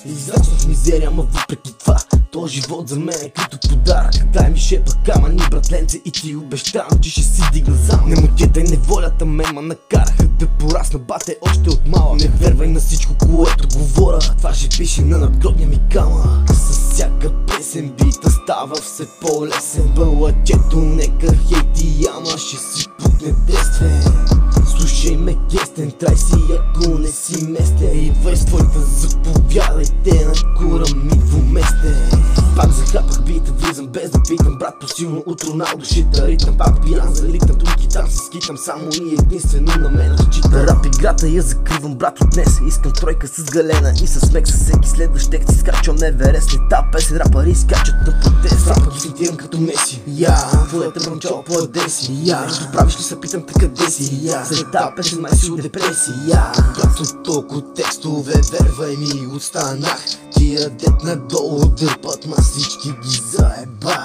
Израснах в мизерия, ама въпреки това този живот за мен е като подарък. Дай ми шепа камъни, братленце, и ти обещавам, че ще си дигна зам. Не мутията и неволята ме накараха да порасна, бате, още от малък. Не вервай на всичко, което говоря, това ще пише на надгробния ми камък. С всяка песен бита става все по-лесен. Бълъчето нека хейти, ама ще си пукне действен. Слушай ме кестен, трай си ако не си местен. Идвай с твоята, заповядайте на кура ми двуместен. Пак захапах бита, влизам без да питам, брат, по-силно от Роналдо шита ритъм. Пак пиян залитам, тук и там се скитам, само и единствено на мен разчита. Рап играта я закривам, брат, от днес. Искам тройка с галена и с смек, със всеки следващ текст изкачвам Еверест. След тази песен рапъри изкачат на протест. Рапът ги синтирам като Меси. Твоята бръмчала по Адеси. Нещо правиш ли се питам те къде си? След тази песен май си от депресия. Брат, от толкова текстове, вервай ми, останах. Тия дет надолу дърпат, ма всички ги заеба.